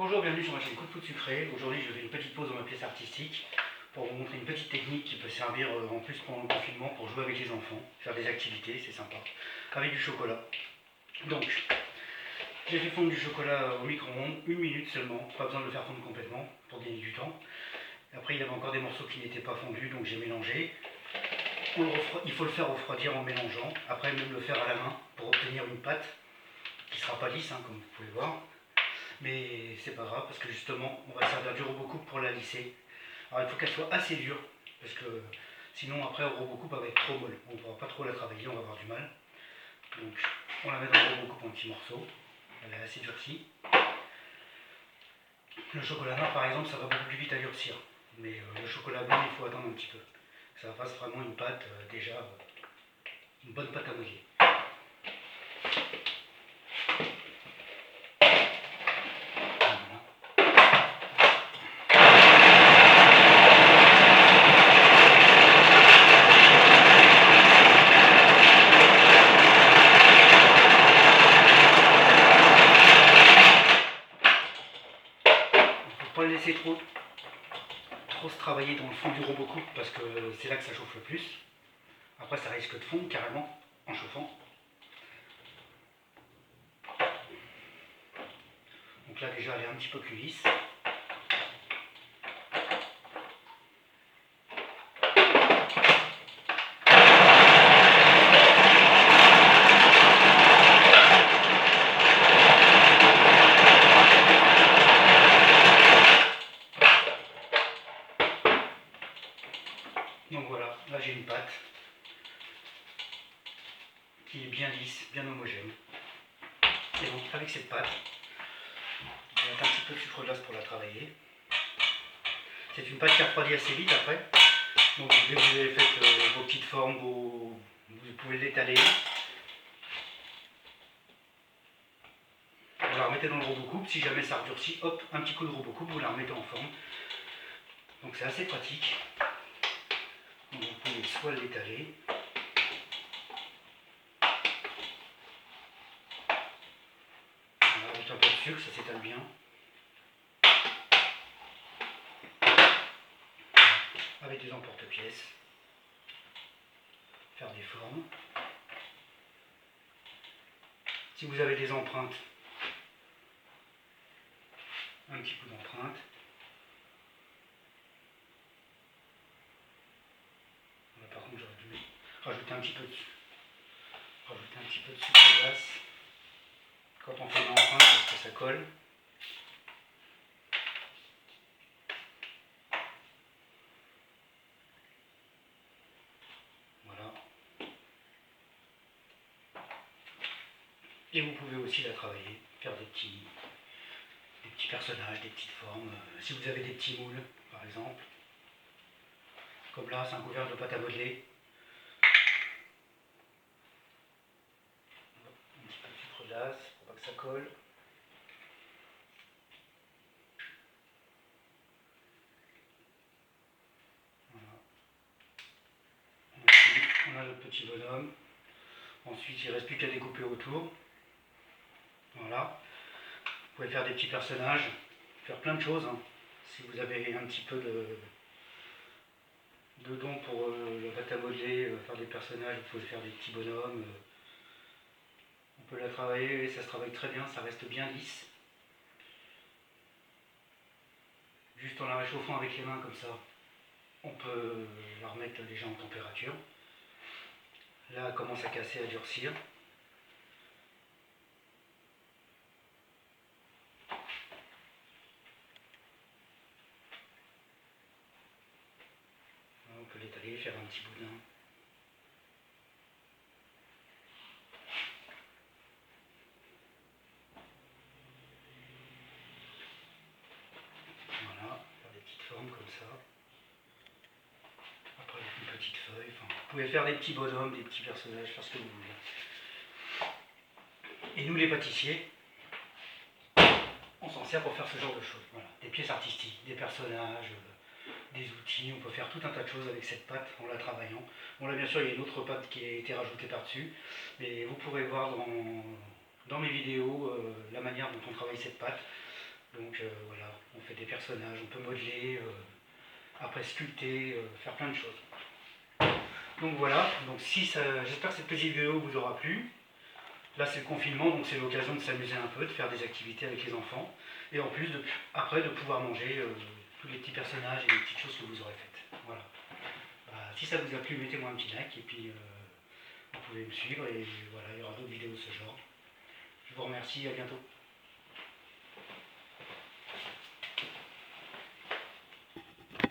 Bonjour, bienvenue sur ma chaîne Coup de Foot Sucré. Aujourd'hui je fais une petite pause dans ma pièce artistique pour vous montrer une petite technique qui peut servir en plus pendant le confinement pour jouer avec les enfants, faire des activités, c'est sympa, avec du chocolat. Donc, j'ai fait fondre du chocolat au micro-ondes, 1 minute seulement, pas besoin de le faire fondre complètement pour gagner du temps. Après il y avait encore des morceaux qui n'étaient pas fondus, donc j'ai mélangé. Il faut le faire refroidir en mélangeant, après même le faire à la main pour obtenir une pâte qui ne sera pas lisse, comme vous pouvez voir. Mais c'est pas grave parce que justement on va servir du robocoupe pour la lisser. Alors il faut qu'elle soit assez dure parce que sinon après au robocoupe elle va être trop molle. On ne pourra pas trop la travailler, on va avoir du mal. Donc on la met dans le robocoupe en petits morceaux. Elle est assez durcie. Le chocolat noir par exemple ça va beaucoup plus vite à durcir. Mais le chocolat blanc il faut attendre un petit peu. Que ça fasse vraiment une pâte une bonne pâte à modeler. Pas le laisser trop se travailler dans le fond du robocoupe parce que c'est là que ça chauffe le plus. Après ça risque de fondre carrément en chauffant. Donc là déjà elle est un petit peu plus lisse. Donc voilà, là j'ai une pâte qui est bien lisse, bien homogène. Et donc avec cette pâte, je vais mettre un petit peu de sucre glace pour la travailler. C'est une pâte qui refroidit assez vite après. Donc dès que vous avez fait vos petites formes, vous pouvez l'étaler. Vous la remettez dans le robocoupe, si jamais ça redurcit, hop, un petit coup de robocoupe, vous la remettez en forme. Donc c'est assez pratique. Donc vous pouvez soit l'étaler, avec un peu de sucre, ça s'étale bien. Avec des emporte-pièces, faire des formes. Si vous avez des empreintes, un petit coup d'empreinte. Là, par contre j'aurais dû rajouter un petit peu de sucre glace quand on fait une empreinte parce que ça colle. Voilà. Et vous pouvez aussi la travailler, faire des petits personnages, des petites formes. Si vous avez des petits moules, par exemple, comme là, c'est un couvercle de pâte à modeler. Un petit peu de sucre glace pour pas que ça colle. Voilà. On a notre petit bonhomme. Ensuite, il ne reste plus qu'à découper autour. Voilà. Vous pouvez faire des petits personnages, faire plein de choses. Si vous avez un petit peu de dons pour le pâte à modeler, faire des personnages, vous pouvez faire des petits bonhommes. On peut la travailler, ça se travaille très bien, ça reste bien lisse. Juste en la réchauffant avec les mains comme ça, on peut la remettre déjà en température. Là, elle commence à casser, à durcir. On peut l'étaler, faire un petit boudin. Voilà, faire des petites formes comme ça. Après, avec une petite feuille. Enfin, vous pouvez faire des petits bonhommes, des petits personnages, faire ce que vous voulez. Et nous, les pâtissiers, on s'en sert pour faire ce genre de choses. Voilà, des pièces artistiques, des personnages, des outils. On peut faire tout un tas de choses avec cette pâte en la travaillant. Bon, là, bien sûr, il y a une autre pâte qui a été rajoutée par-dessus. Mais vous pourrez voir dans mes vidéos la manière dont on travaille cette pâte. Donc voilà, on fait des personnages, on peut modeler, après sculpter, faire plein de choses. Donc voilà, donc j'espère que cette petite vidéo vous aura plu. Là c'est le confinement, donc c'est l'occasion de s'amuser un peu, de faire des activités avec les enfants. Et en plus, après, de pouvoir manger tous les petits personnages et les petites choses que vous aurez faites. Voilà. Si ça vous a plu, mettez-moi un petit like et puis vous pouvez me suivre et voilà, il y aura d'autres vidéos de ce genre. Je vous remercie, à bientôt.